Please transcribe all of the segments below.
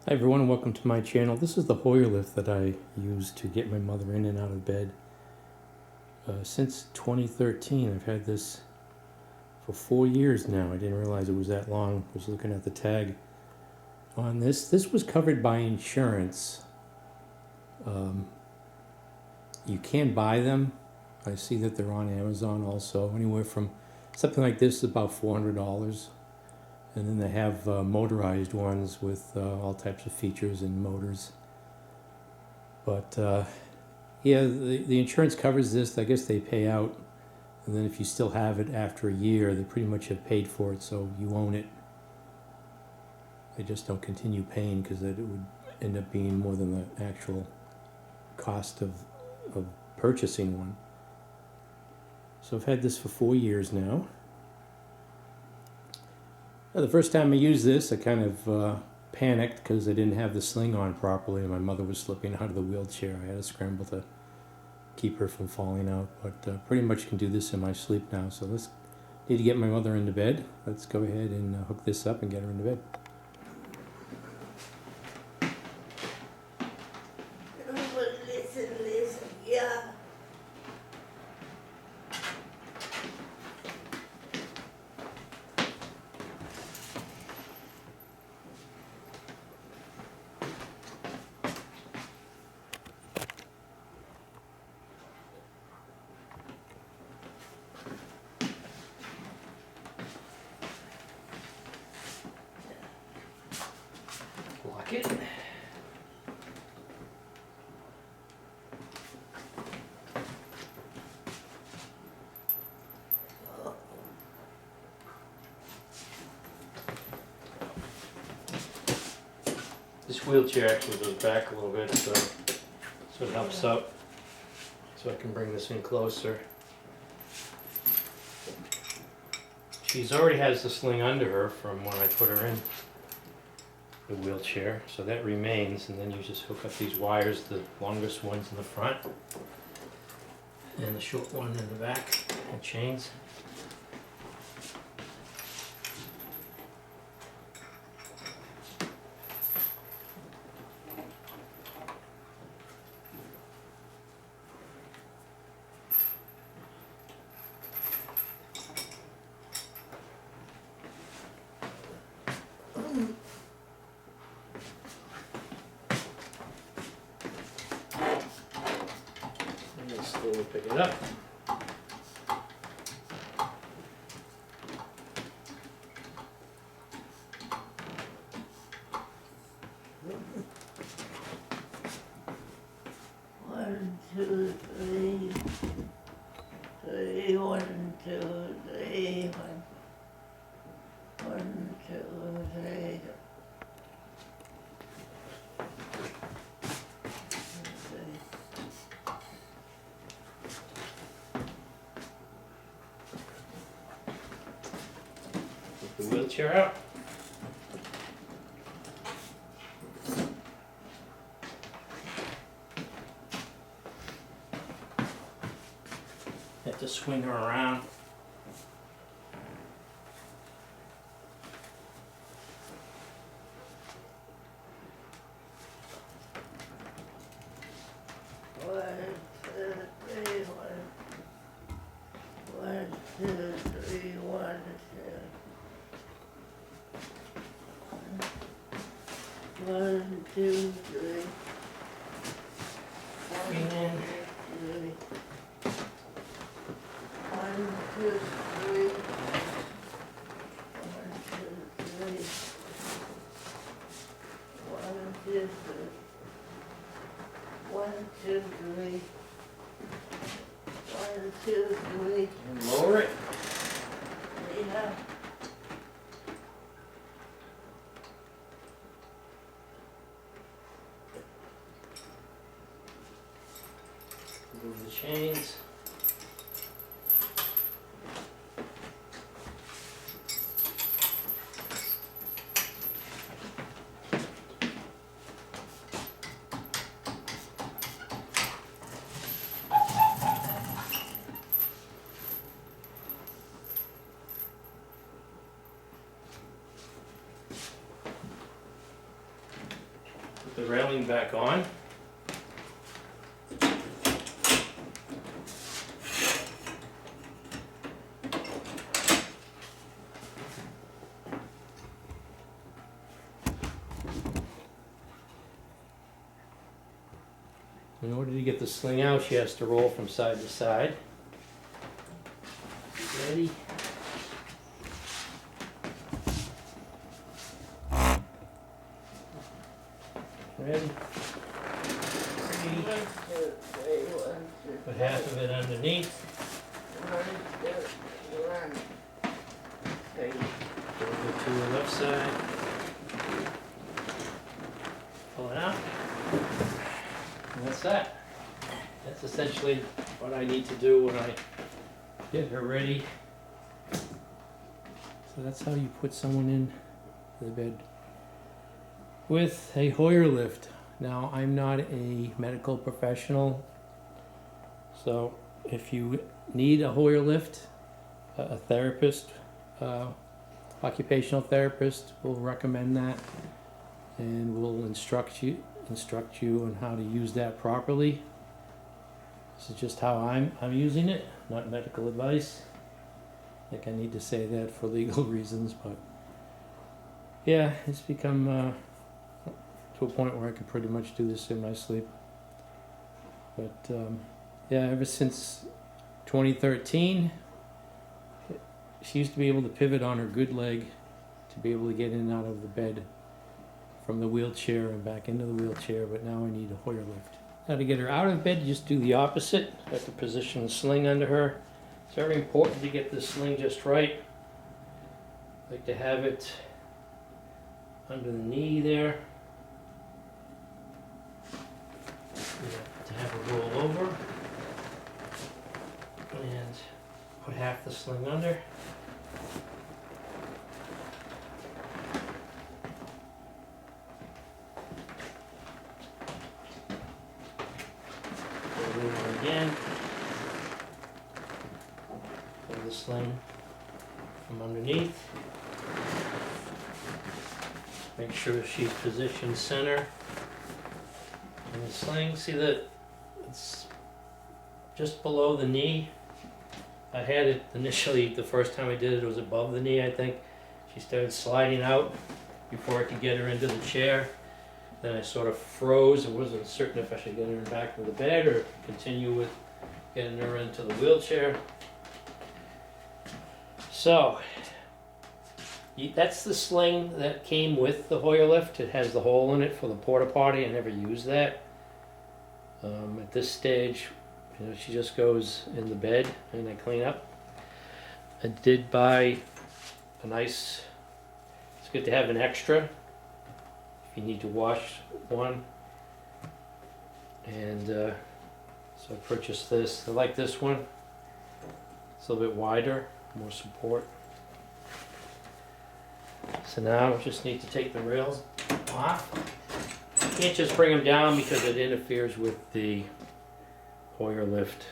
Hi everyone, welcome to my channel. This is the Hoyer lift that I use to get my mother in and out of bed. Since 2013, I've had this for 4 years now. I didn't realize it was that long. I was looking at the tag on this. This was covered by insurance. You can buy them. I see that they're on Amazon also. Anywhere from something like this is about $400. And then they have motorized ones with all types of features and motors. But yeah, the insurance covers this. I guess they pay out. And then if you still have it after a year, they pretty much have paid for it, so you own it. They just don't continue paying because it would end up being more than the actual cost of purchasing one. So I've had this for 4 years now. The first time I used this, I kind of panicked because I didn't have the sling on properly and my mother was slipping out of the wheelchair. I had to scramble to keep her from falling out, but pretty much can do this in my sleep now. So need to get my mother into bed. Let's go ahead and hook this up and get her into bed. Listen, yeah. Lock it. This wheelchair actually goes back a little bit, so it helps up. So I can bring this in closer. She's already has the sling under her from when I put her in the wheelchair, so that remains, and then you just hook up these wires, the longest ones in the front and the short one in the back, and chains. And then slowly pick it up. One, two, three. 1, 2, 3. 1, 2, 3. Take the wheelchair out. Have to swing her around. One, two, three. 1, 2, 3. 1, 2. 1, 2, 3. Bring in. 1, 2, 3. 1, 2, 3. 1, 2, 3. 1, 2, 3. 1, 2, 3. And lower it. Yeah. Move the chains. the railing back on. In order to get the sling out, she has to roll from side to side. Ready? Ready? One, two, three, one, two, Put half of it underneath. one, two, one, three. Go to the left side. Pull it out. And that's that. That's essentially what I need to do when I get her ready. So that's how you put someone in the bed with a Hoyer lift. Now, I'm not a medical professional, so if you need a Hoyer lift, a therapist, occupational therapist will recommend that, and will instruct you on how to use that properly. This is just how I'm using it, not medical advice. I think I need to say that for legal reasons, but yeah, it's become to a point where I can pretty much do this in my sleep. But yeah, ever since 2013, she used to be able to pivot on her good leg to be able to get in and out of the bed from the wheelchair and back into the wheelchair, but now I need a Hoyer lift. Now to get her out of bed, you just do the opposite. You have to position the sling under her. It's very important to get the sling just right. I like to have it under the knee there. To have her roll over and put half the sling under. Roll over again. Pull the sling from underneath. Make sure she's positioned center. And the sling, see that it's just below the knee. I had it initially, the first time I did it, it was above the knee, I think. She started sliding out before I could get her into the chair. Then I sort of froze. I wasn't certain if I should get her back to the bed or continue with getting her into the wheelchair. So, that's the sling that came with the Hoyer lift. It has the hole in it for the porta potty. I never used that. At this stage, you know, she just goes in the bed and I clean up. I did buy a nice, it's good to have an extra if you need to wash one. And so I purchased this. I like this one. It's a little bit wider, more support. So now I just need to take the rails off. You can't just bring them down because it interferes with the Hoyer lift.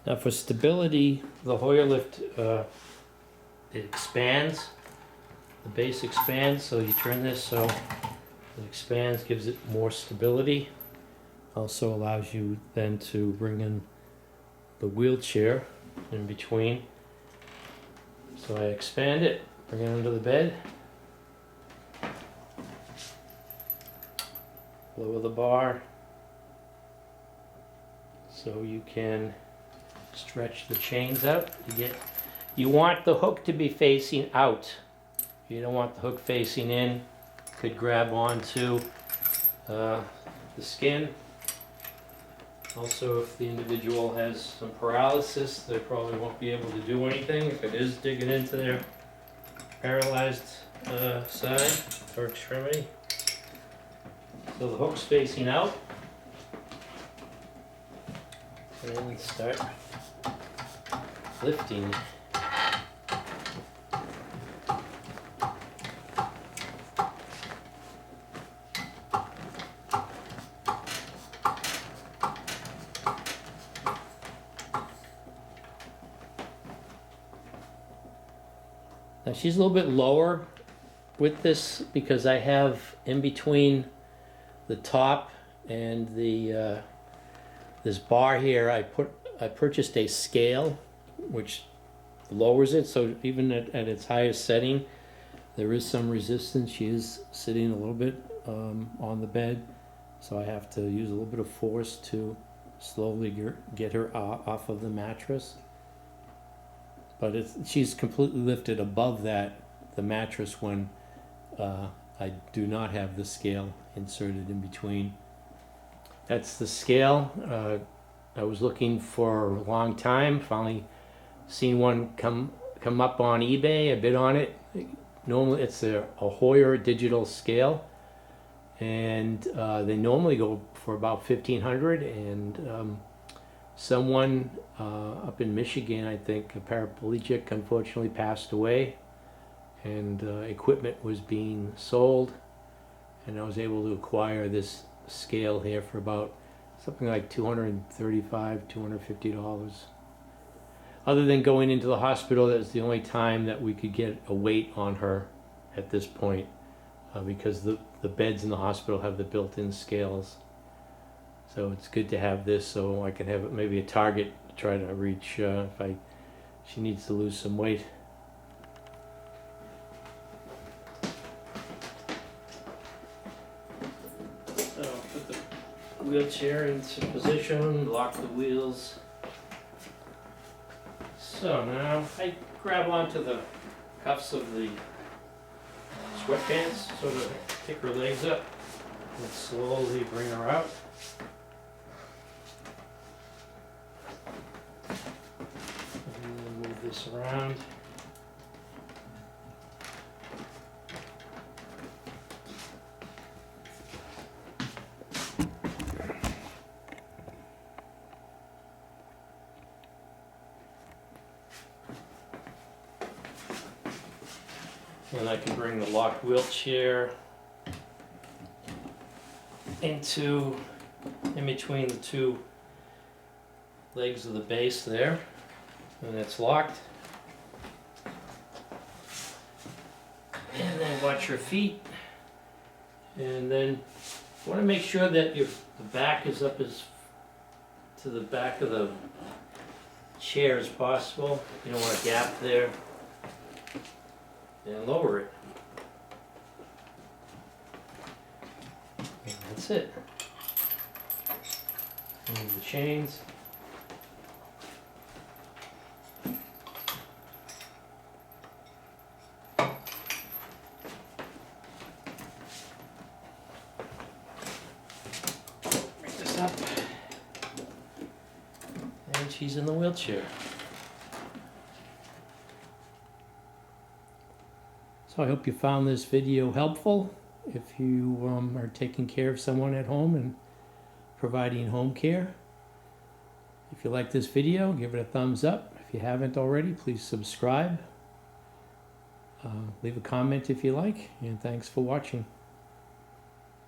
Now for stability, the Hoyer lift, it expands. The base expands, so you turn this so it expands, gives it more stability. Also allows you then to bring in the wheelchair in between. So I expand it, bring it under the bed, lower the bar so you can stretch the chains out. You want the hook to be facing out. You don't want the hook facing in. Could grab onto the skin. Also, if the individual has some paralysis, they probably won't be able to do anything if it is digging into their paralyzed side or extremity. So the hook's facing out. And then start lifting. Now she's a little bit lower with this because I have in between the top and the this bar here, I purchased a scale which lowers it, so even at its highest setting there is some resistance. She is sitting a little bit on the bed, so I have to use a little bit of force to slowly get her off of the mattress. But she's completely lifted above the mattress when I do not have the scale inserted in between. That's the scale. I was looking for a long time. Finally seen one come up on eBay. I bid on it. Normally it's a Hoyer digital scale, and they normally go for about $1,500. And someone up in Michigan, I think, a paraplegic, unfortunately passed away, and equipment was being sold, and I was able to acquire this scale here for about something like $235, $250. Other than going into the hospital, that was the only time that we could get a weight on her at this point, because the beds in the hospital have the built-in scales. So it's good to have this, so I can have maybe a target to try to reach if she needs to lose some weight. So put the wheelchair into position, lock the wheels. So now I grab onto the cuffs of the sweatpants, sort of pick her legs up and slowly bring her out. And then move this around. And I can bring the locked wheelchair in between the two legs of the base there, and it's locked. And then watch your feet, and then you want to make sure that the back is up as to the back of the chair as possible. You don't want a gap there. And lower it. And that's it. Move the chains. Bring this up. And she's in the wheelchair. So I hope you found this video helpful if you are taking care of someone at home and providing home care. If you like this video, give it a thumbs up. If you haven't already, please subscribe. Leave a comment if you like, and thanks for watching.